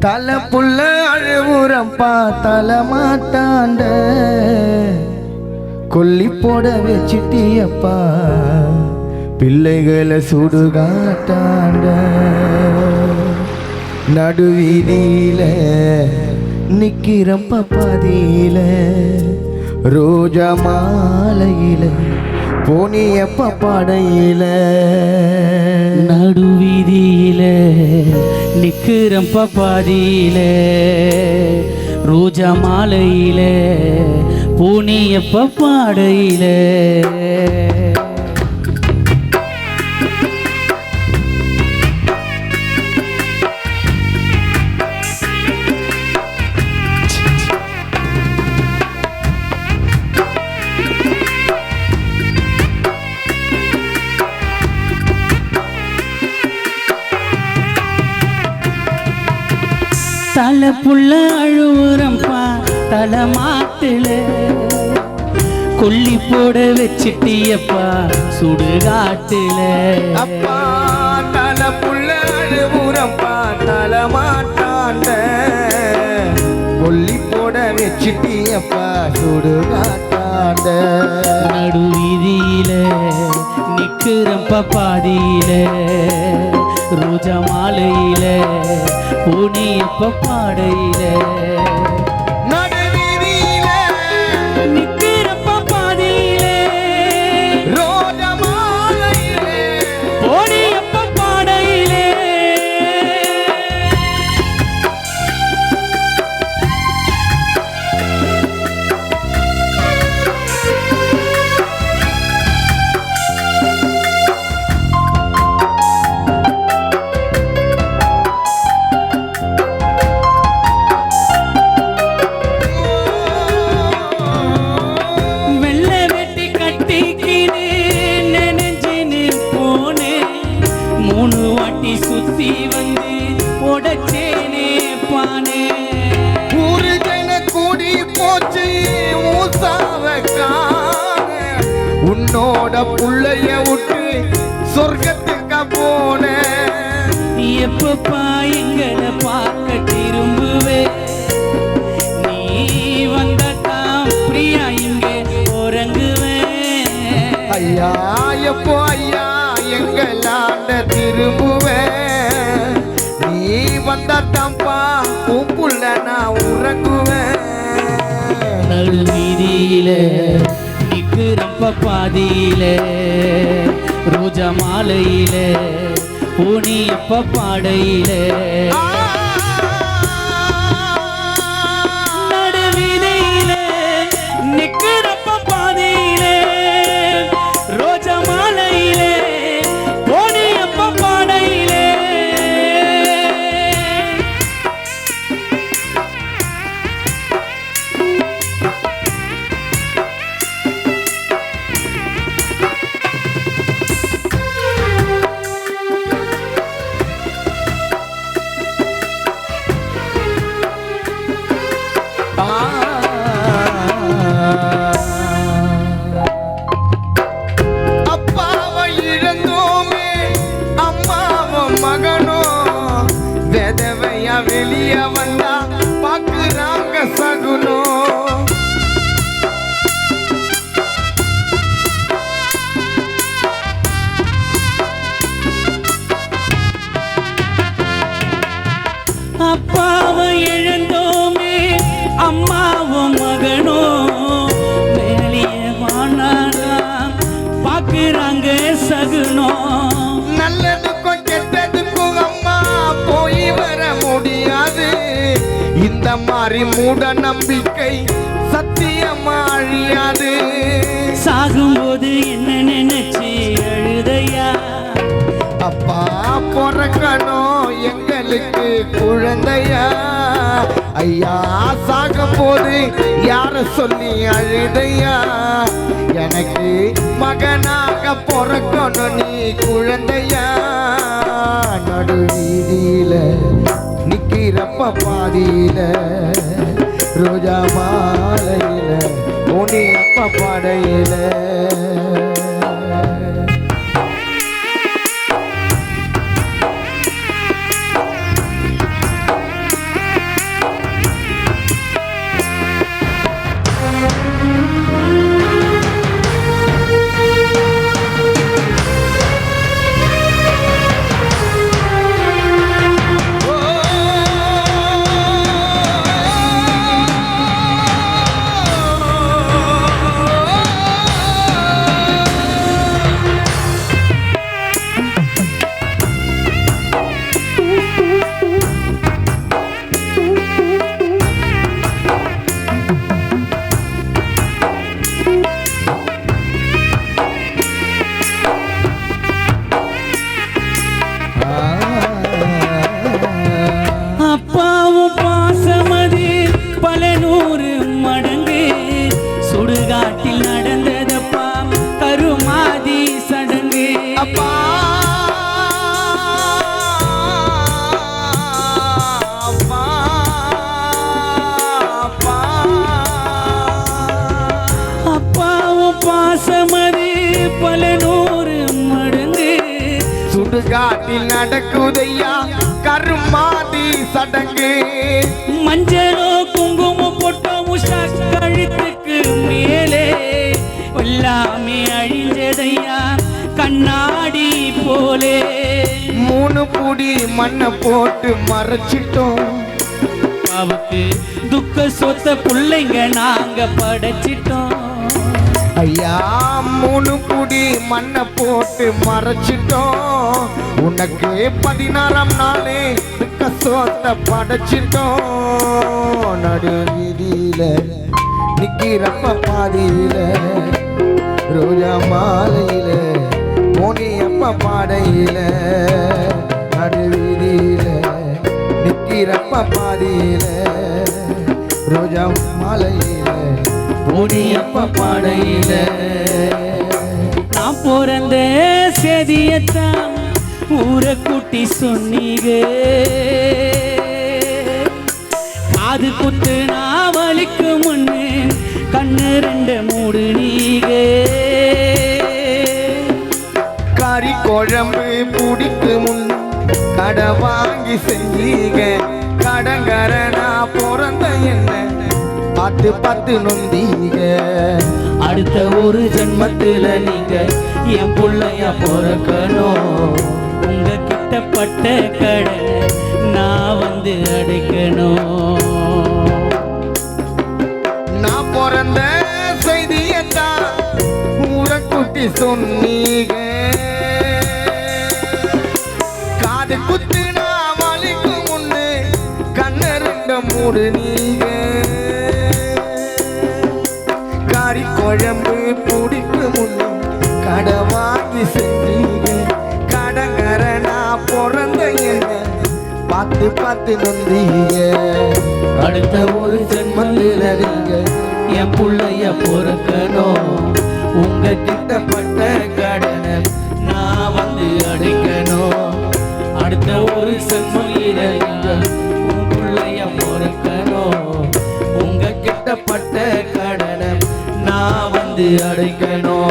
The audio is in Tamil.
தலை புள்ள அழுவுறப்பா தலை மாட்டாண்ட கொல்லி போட வச்சிட்டியப்பா பிள்ளைகளை சுடுகாட்டாண்ட நடுவீதியில நிக்கிறப்ப பாதியில ரோஜா மாலையில போனியப்ப படையில நடுவீதியில நிக்கிறப்ப பாதியில ரோஜா மாலையில போனியப்ப பாடையில தலை புள்ள அழுவுறம்பா தலை மாட்டுல கொல்லி போட வச்சிட்டியப்பா சுடுகாட்டுல அப்பா தலை புள்ள அழுவுறப்பா தலை மாட்டாண்ட கொல்லி போட வச்சிட்டியப்பா சுடுகாட்டாண்ட நடுவீதியில நிக்கிறப்ப பாதியில ரோஜா மாலையில போனியப்ப பாடையில நடுவீதியில நிக்கிறப்ப பாதியில ரோஜா மாலையில போனியப்ப பாடையில சுத்தி வந்து உடச்சேனே பானே ஊரு ஜன கூடி போச்சு மூசாவக்கான உன்னோட புள்ளைய விட்டு சொர்க்கத்துக்கு போன எப்பப்பா எங்களை பார்க்க திரும்புவே நீ வந்தாதான் பிரியா இங்கே உறங்குவேன் ஐயா எப்போ ஐயா எங்களாண்ட திரும்புவேன் நீ வந்தாத்தாம்பா உன் புள்ள நான் உறங்குவேன் நடுவீதியில நிக்கிறப்ப பாதியில ரோஜா மாலையில போனியப்ப பாடையில நடுவீதியில நிக்கிறப்ப பாதியில ரோஜா மாலையில போனியப்ப பாடையில அப்பாவை இழந்தோமே அம்மாவும் மகனும் வெதவையா வெளிய வந்தா பாக்குறாங்க சகுனம் அப்பாவை இழந்தோமே அம்மாவும் மகனும் வெளிய வானானா பாக்குறாங்க சகுனம் நல்லதுக்கும் கெட்டதுக்கும் அம்மா போய் வர முடியாது இந்த மாதிரி மூட நம்பிக்கை சத்தியமா அழியாது சாகும்போது என்ன நினைச்சு அழுதையா அப்பா பிறக்கணும் எங்களுக்கு குழந்தையா ஐயா சாகும் போது யார சொல்லி அழுதையா எனக்கு மகனாக பிறக்கணும் நீ குழந்தையா நடுவீதியில நிக்கிறப்ப பாதியில ரோஜா மாலையில உனியப்ப படையில சுடுகாட்டில் நடக்குதையா கருமாதி சடங்கு. மஞ்சளோ குங்குமம் போட்டோ உஷா கழுத்துக்கு மேலே எல்லாமே அழிஞ்சதையா கண்ணாடி போலே. 3 புடி மண்ணை போட்டு மறைச்சிட்டோம். அவக்கு துக்க சொத்த பிள்ளைங்க நாங்க படைச்சிட்டோம். ஐயா 3 புடி மண்ணை போட்டு மறைச்சிட்டோம். உனக்கு 16ஆம் நாளே துக்க சொத்த படைச்சிட்டோம். நடு வீதியில நிக்கிறப்ப பாதியில ரோஜா மாலையில போனியப்ப பாடையில. நடு வீதியில நிக்கிறப்ப பாதியில ரோஜா மாலையில போனியப்ப பாடையில. நான் பிறந்த செய்தியத்தான் ஊரை கூட்டி சொன்னீங்க. காது குத்து நாவலிக்கு முன்னு கண்ணு 2 மூடு நீங்க. கறி குழம்பு பிடிக்கு முன் கடை வாங்கி செஞ்சீங்க. கடங்கரனா பிறந்த என்ன பார்த்து பார்த்து நொந்தீங்க. அடுத்த ஒரு ஜென்மத்துல நீங்க என் புள்ளையா பிறக்கணும். உங்க கிட்டப்பட்ட கடை நான் வந்து அடைக்கணும். நான் பிறந்த செய்தியத்தான் ஊரை குட்டி சொன்னீங்க. காது குத்து நான் வலிக்கு முன்னு கண்ணு 2 மூடு நீங்க. கறி குழம்பு பிடிக்கு முன்னு கடை வாங்கி செஞ்சீங்க. கடங்கரனா பிறந்த என்ன பார்த்து பார்த்து நொந்தீங்க. அடுத்த ஒரு ஜென்மத்துல நீங்க என் புள்ளைய பொறுக்கணும். உங்க கிட்டப்பட்ட கடனை நான் வந்து அடைக்கணும். அடுத்த ஒரு ஜென்மத்துல நீங்க உன் புள்ளைய பொறுக்கணும். உங்க கிட்டப்பட்ட கடனை நான் வந்து அடைக்கணும்.